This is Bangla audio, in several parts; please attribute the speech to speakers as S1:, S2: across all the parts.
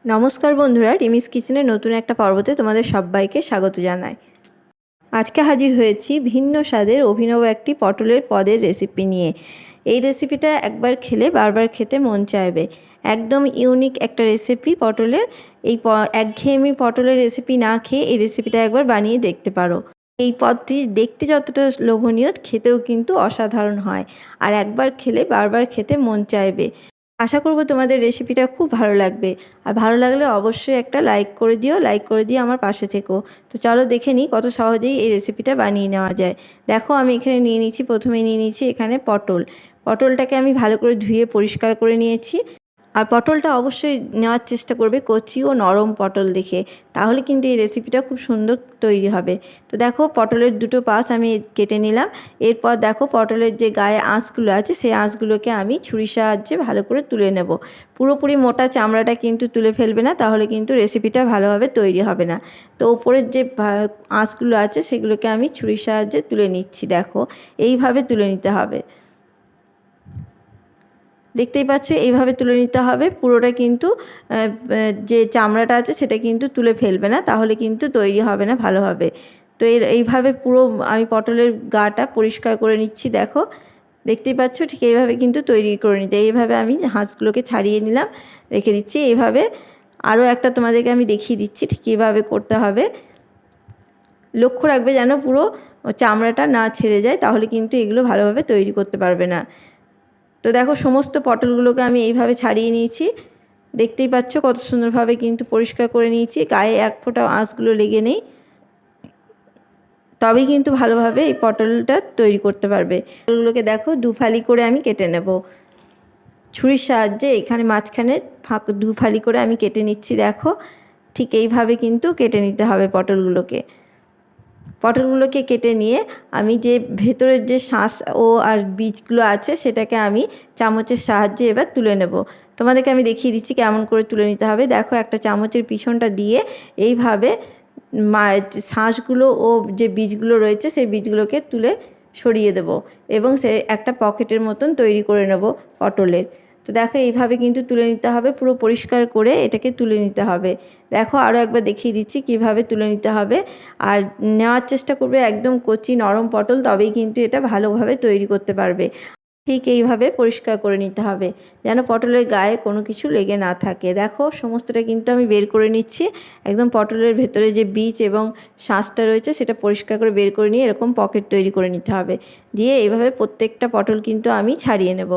S1: নমস্কার বন্ধুরা, রিমিস কিচেনের নতুন একটা পর্বতে তোমাদের সবাইকে স্বাগত জানাই। আজকে হাজির হয়েছি ভিন্ন স্বাদের অভিনব একটি পটলের পদের রেসিপি নিয়ে। এই রেসিপিটা একবার খেলে বারবার খেতে মন চাইবে। একদম ইউনিক একটা রেসিপি পটলের। এই একঘেয়েমি পটলের রেসিপি না খেয়ে এই রেসিপিটা একবার বানিয়ে দেখতে পারো। এই পদটি দেখতে যতটা লোভনীয়, খেতেও কিন্তু অসাধারণ হয়। আর একবার খেলে বারবার খেতে মন চাইবে। আশা করব তোমাদের রেসিপিটা খুব ভালো লাগবে। আর ভালো লাগলে অবশ্যই একটা লাইক করে দিও, লাইক করে দিয়ে আমার পাশে থেকো। তো চলো দেখে নিই কত সহজেই এই রেসিপিটা বানিয়ে নেওয়া যায়। দেখো আমি এখানে নিয়ে নিচ্ছি, প্রথমে নিয়ে নিচ্ছি এখানে পটলটাকে আমি ভালো করে ধুয়ে পরিষ্কার করে নিয়েছি। আর পটলটা অবশ্যই নেওয়ার চেষ্টা করবে কচি ও নরম পটল দেখে, তাহলে কিন্তু এই রেসিপিটা খুব সুন্দর তৈরি হবে। তো দেখো পটলের দুটো পাশ আমি কেটে নিলাম। এরপর দেখো পটলের যে গায়ে আঁশগুলো আছে সেই আঁশগুলোকে আমি ছুরির সাহায্যে ভালো করে তুলে নেব। পুরোপুরি মোটা চামড়াটা কিন্তু তুলে ফেলবে না, তাহলে কিন্তু রেসিপিটা ভালোভাবে তৈরি হবে না। তো ওপরের যে আঁশগুলো আছে সেগুলোকে আমি ছুরির সাহায্যে তুলে নিচ্ছি। দেখো এইভাবে তুলে নিতে হবে, দেখতেই পাচ্ছ এইভাবে তুলে নিতে হবে। পুরোটা কিন্তু যে চামড়াটা আছে সেটা কিন্তু তুলে ফেলবে না, তাহলে কিন্তু তৈরি হবে না ভালোভাবে। তো এইভাবে পুরো আমি পটলের গাটা পরিষ্কার করে নিচ্ছি। দেখো দেখতেই পাচ্ছ, ঠিক এইভাবে কিন্তু তৈরি করে নিতে। এইভাবে আমি হাঁসগুলোকে ছাড়িয়ে নিলাম, রেখে দিচ্ছি। এইভাবে আরও একটা তোমাদেরকে আমি দেখিয়ে দিচ্ছি ঠিক এইভাবে করতে হবে। লক্ষ্য রাখবে যেন পুরো চামড়াটা না ছেড়ে যায়, তাহলে কিন্তু এগুলো ভালোভাবে তৈরি করতে পারবে না। তো দেখো সমস্ত পটলগুলোকে আমি এইভাবে ছাড়িয়ে নিয়েছি। দেখতেই পাচ্ছ কত সুন্দরভাবে কিন্তু পরিষ্কার করে নিয়েছি, গায়ে এক ফোঁটা আঁশগুলো লেগে নেই। তবেই কিন্তু ভালোভাবে এই পটলটা তৈরি করতে পারবে। পটলগুলোকে দেখো দুফালি করে আমি কেটে নেব ছুরির সাহায্যে। এখানে মাঝখানে দুফালি করে আমি কেটে নিচ্ছি। দেখো ঠিক এইভাবে কিন্তু কেটে নিতে হবে পটলগুলোকে কেটে নিয়ে আমি যে ভেতরের যে শাঁস আর বীজগুলো আছে সেটাকে আমি চামচের সাহায্যে এবার তুলে নেব। তোমাদেরকে আমি দেখিয়ে দিচ্ছি কেমন করে তুলে নিতে হবে। দেখো একটা চামচের পিছনটা দিয়ে এইভাবে শাঁসগুলো ও যে বীজগুলো রয়েছে সেই বীজগুলোকে তুলে সরিয়ে দেব এবং সে একটা পকেটের মতন তৈরি করে নেব পটলের। তো দেখো এইভাবে কিন্তু তুলে নিতে হবে, পুরো পরিষ্কার করে এটাকে তুলে নিতে হবে। দেখো আরও একবার দেখিয়ে দিচ্ছি কিভাবে তুলে নিতে হবে। আর নেওয়ার চেষ্টা করবে একদম কচি নরম পটল, তবেই কিন্তু এটা ভালোভাবে তৈরি করতে পারবে। ঠিক এইভাবে পরিষ্কার করে নিতে হবে যেন পটলের গায়ে কোনো কিছু লেগে না থাকে। দেখো সমস্তটা কিন্তু আমি বের করে নিচ্ছি। একদম পটলের ভেতরে যে বীজ এবং শাঁসটা রয়েছে সেটা পরিষ্কার করে বের করে নিয়ে এরকম পকেট তৈরি করে নিতে হবে। দিয়ে এইভাবে প্রত্যেকটা পটল কিন্তু আমি ছাড়িয়ে নেব।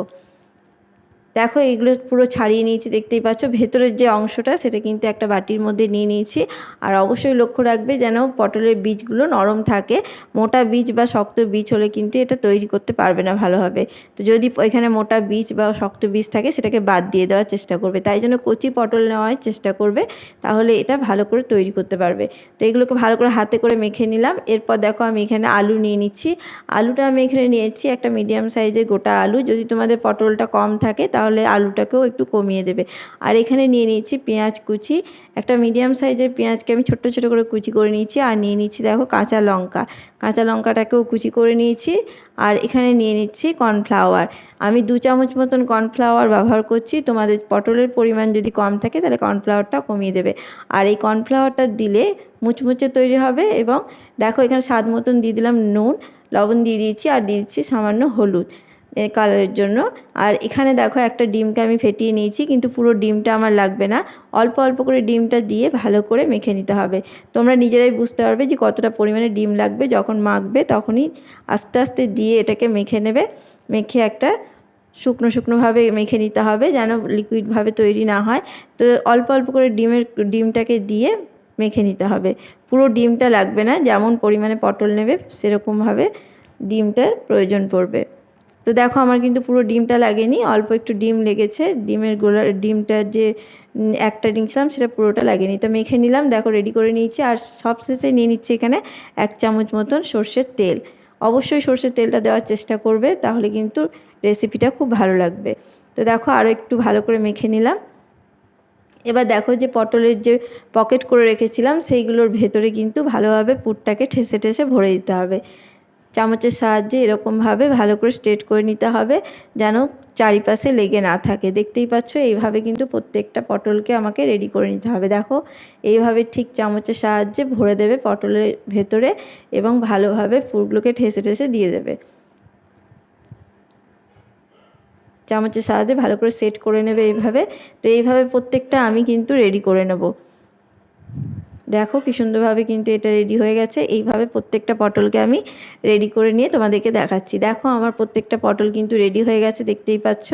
S1: দেখো এগুলো পুরো ছাড়িয়ে নিয়েছি, দেখতেই পাচ্ছ। ভেতরের যে অংশটা সেটা কিন্তু একটা বাটির মধ্যে নিয়ে নিয়েছি। আর অবশ্যই লক্ষ্য রাখবে যেন পটলের বীজগুলো নরম থাকে। মোটা বীজ বা শক্ত বীজ হলে কিন্তু এটা তৈরি করতে পারবে না ভালোভাবে। তো যদি এখানে মোটা বীজ বা শক্ত বীজ থাকে সেটাকে বাদ দিয়ে দেওয়ার চেষ্টা করবে। তাই জন্য কচি পটল নেওয়ার চেষ্টা করবে, তাহলে এটা ভালো করে তৈরি করতে পারবে। তো এগুলোকে ভালো করে হাতে করে মেখে নিলাম। এরপর দেখো আমি এখানে আলু নিয়ে নিচ্ছি। আলুটা আমি এখানে নিয়েছি একটা মিডিয়াম সাইজের গোটা আলু। যদি তোমাদের পটলটা কম থাকে তাহলে আলুটাকেও একটু কমিয়ে দেবে। আর এখানে নিয়ে নিয়েছি পেঁয়াজ কুচি। একটা মিডিয়াম সাইজের পেঁয়াজকে আমি ছোট্ট ছোটো করে কুচি করে নিয়েছি। আর নিয়ে নিচ্ছি দেখো কাঁচা লঙ্কাটাকেও কুচি করে নিয়েছি। আর এখানে নিয়ে নিচ্ছি কর্নফ্লাওয়ার। আমি 2 চামচ মতন কর্নফ্লাওয়ার ব্যবহার করছি। তোমাদের পটলের পরিমাণ যদি কম থাকে তাহলে কর্নফ্লাওয়ারটা কমিয়ে দেবে। আর এই কর্নফ্লাওয়ারটা দিলে মুচমুচে তৈরি হবে। এবং দেখো এখানে স্বাদ মতন দিয়ে দিলাম নুন, লবণ দিয়ে দিয়েছি, আর দিয়ে দিচ্ছি সামান্য হলুদ কালারের জন্য। আর এখানে দেখো একটা ডিমকে আমি ফেটিয়ে নিয়েছি, কিন্তু পুরো ডিমটা আমার লাগবে না। অল্প অল্প করে ডিমটা দিয়ে ভালো করে মেখে নিতে হবে। তোমরা নিজেরাই বুঝতে পারবে যে কতটা পরিমাণে ডিম লাগবে। যখন মাখবে তখনই আস্তে আস্তে দিয়ে এটাকে মেখে নেবে। মেখে একটা শুকনোভাবে মেখে নিতে হবে যেন লিকুইডভাবে তৈরি না হয়। তো অল্প অল্প করে ডিমটাকে দিয়ে মেখে নিতে হবে। পুরো ডিমটা লাগবে না, যেমন পরিমাণে পটল নেবে সেরকমভাবে ডিমটার প্রয়োজন পড়বে। তো দেখো আমার কিন্তু পুরো ডিমটা লাগেনি, অল্প একটু ডিম লেগেছে। ডিমটা যে একটা নিয়েছিলাম সেটা পুরোটা লাগেনি। তো মেখে নিলাম, দেখো রেডি করে নিয়েছি। আর সবশেষে নিয়ে নিচ্ছি এখানে 1 চামচ মতন সর্ষের তেল। অবশ্যই সর্ষের তেলটা দেওয়ার চেষ্টা করবে, তাহলে কিন্তু রেসিপিটা খুব ভালো লাগবে। তো দেখো আরও একটু ভালো করে মেখে নিলাম। এবার দেখো যে পটলের যে পকেট করে রেখেছিলাম সেইগুলোর ভেতরে কিন্তু ভালোভাবে পুরটাকে ঠেসে ঠেসে ভরে দিতে হবে। চামচের সাহায্যে এরকমভাবে ভালো করে স্ট্রেট করে নিতে হবে, যেন চারিপাশে লেগে না থাকে। দেখতেই পাচ্ছ এইভাবে কিন্তু প্রত্যেকটা পটলকে আমাকে রেডি করে নিতে হবে। দেখো এইভাবে ঠিক চামচের সাহায্যে ভরে দেবে পটলের ভেতরে এবং ভালোভাবে পুরগুলোকে ঠেসে ঠেসে দিয়ে দেবে। চামচের সাহায্যে ভালো করে সেট করে নেবে এইভাবে। তো এইভাবে প্রত্যেকটা আমি কিন্তু রেডি করে নেব। দেখো কি সুন্দরভাবে কিন্তু এটা রেডি হয়ে গেছে। এইভাবে প্রত্যেকটা পটলকে আমি রেডি করে নিয়ে তোমাদেরকে দেখাচ্ছি। দেখো আমার প্রত্যেকটা পটল কিন্তু রেডি হয়ে গেছে, দেখতেই পাচ্ছ।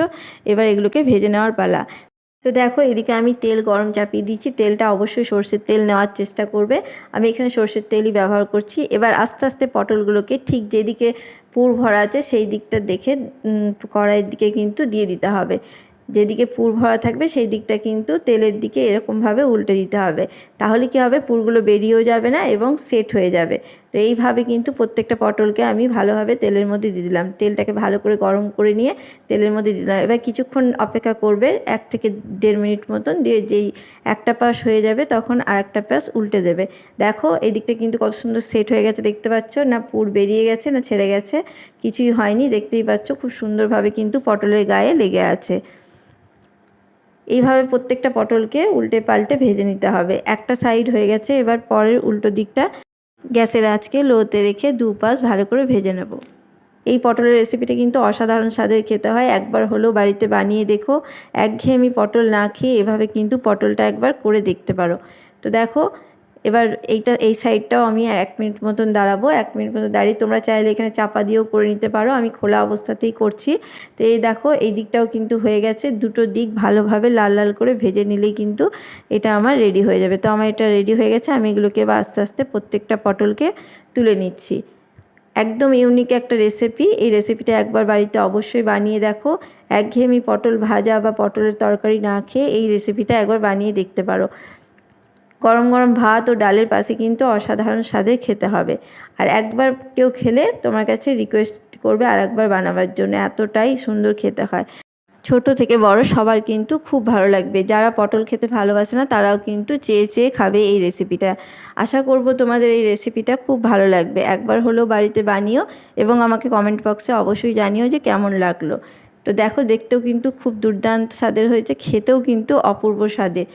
S1: এবার এগুলোকে ভেজে নেওয়ার পালা। তো দেখো এদিকে আমি তেল গরম চাপিয়ে দিচ্ছি। তেলটা অবশ্যই সর্ষের তেল নেওয়ার চেষ্টা করবে। আমি এখানে সর্ষের তেলই ব্যবহার করছি। এবার আস্তে আস্তে পটলগুলোকে ঠিক যেদিকে পুর ভরা আছে সেই দিকটা দেখে কড়াইয়ের দিকে কিন্তু দিয়ে দিতে হবে। যেদিকে পুর ভরা থাকবে সেই দিকটা কিন্তু তেলের দিকে এরকমভাবে উল্টে দিতে হবে। তাহলে কি হবে, পুরগুলো বেরিয়েও যাবে না এবং সেট হয়ে যাবে। তো এইভাবে কিন্তু প্রত্যেকটা পটলকে আমি ভালোভাবে তেলের মধ্যে দিয়ে দিলাম। তেলটাকে ভালো করে গরম করে নিয়ে তেলের মধ্যে দিলাম। এবার কিছুক্ষণ অপেক্ষা করবে, 1 থেকে 1.5 মিনিট মতন, দিয়ে যেই একটা পাশ হয়ে যাবে তখন আরেকটা পাশ উল্টে দেবে। দেখো এই দিকটা কিন্তু কত সুন্দর সেট হয়ে গেছে, দেখতে পাচ্ছ না পুর বেরিয়ে গেছে না ছেড়ে গেছে, কিছুই হয়নি। দেখতেই পাচ্ছ খুব সুন্দরভাবে কিন্তু পটলের গায়ে লেগে আছে। এইভাবে প্রত্যেকটা পটলকে উল্টে পাল্টে ভেজে নিতে হবে। একটা সাইড হয়ে গেছে, এবার পরের উল্টো দিকটা গ্যাসের আঁচকে লোতে রেখে দুপাশ ভালো করে ভেজে নেব। এই পটলের রেসিপিটা কিন্তু অসাধারণ স্বাদের খেতে হয়। একবার হলেও বাড়িতে বানিয়ে দেখো। একঘেয়েমি পটল না খেয়ে এভাবে কিন্তু পটলটা একবার করে দেখতে পারো। তো দেখো এবার এই সাইডটাও আমি 1 মিনিট মতন দাঁড়াবো। 1 মিনিট মতো দাঁড়িয়ে তোমরা চাইলে এখানে চাপা দিয়েও করে নিতে পারো, আমি খোলা অবস্থাতেই করছি। তো এই দেখো এই দিকটাও কিন্তু হয়ে গেছে। দুটো দিক ভালোভাবে লাল লাল করে ভেজে নিলেই কিন্তু এটা আমার রেডি হয়ে যাবে। তো আমার এটা রেডি হয়ে গেছে। আমি এগুলোকে এবার আস্তে আস্তে প্রত্যেকটা পটলকে তুলে নিচ্ছি। একদম ইউনিক একটা রেসিপি। এই রেসিপিটা একবার বাড়িতে অবশ্যই বানিয়ে দেখো। একঘেয়েমি পটল ভাজা বা পটলের তরকারি না খেয়ে এই রেসিপিটা একবার বানিয়ে দেখতে পারো। গরম গরম ভাত ও ডালের পাশে কিন্তু অসাধারণ স্বাদে খেতে হবে। আর একবার কেউ খেলে তোমার কাছে রিকোয়েস্ট করবে আর একবার বানাবার জন্য, এতটাই সুন্দর খেতে হয়। ছোট থেকে বড় সবার কিন্তু খুব ভালো লাগবে। যারা পটল খেতে ভালোবাসে না তারাও কিন্তু চেয়ে চেয়ে খাবে এই রেসিপিটা। আশা করব তোমাদের এই রেসিপিটা খুব ভালো লাগবে। একবার হলেও বাড়িতে বানিও এবং আমাকে কমেন্ট বক্সে অবশ্যই জানিও যে কেমন লাগলো। তো দেখো দেখতেও কিন্তু খুব দুর্দান্ত স্বাদের হয়েছে, খেতেও কিন্তু অপূর্ব স্বাদের।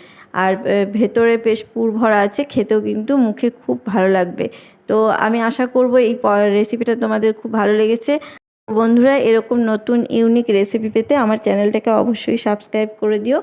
S1: আর ভেতরে বেশ পুর ভরা আছে, খেতেও কিন্তু মুখে খুব ভালো লাগবে। তো আমি আশা করব এই রেসিপিটা তোমাদের খুব ভালো লেগেছে। বন্ধুরা এরকম নতুন ইউনিক রেসিপি পেতে আমার চ্যানেলটাকে অবশ্যই সাবস্ক্রাইব করে দিও।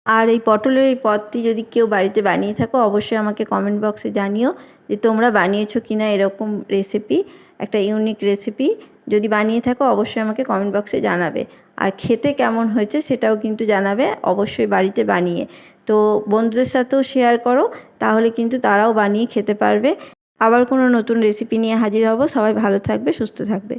S1: আর এই পটলের এই পদটি যদি কেউ বাড়িতে বানিয়ে থাকো অবশ্যই আমাকে কমেন্ট বক্সে জানিও যে তোমরা বানিয়েছো কিনা এরকম রেসিপি, একটা ইউনিক রেসিপি। যদি বানিয়ে থাকো অবশ্যই আমাকে কমেন্ট বক্সে জানাবে। আর খেতে কেমন হয়েছে সেটাও কিন্তু জানাবে অবশ্যই বাড়িতে বানিয়ে। তো বন্ধুদের সাথেও শেয়ার করো, তাহলে কিন্তু তারাও বানিয়ে খেতে পারবে। আবার কোনো নতুন রেসিপি নিয়ে হাজির হব। সবাই ভালো থাকবে, সুস্থ থাকবে।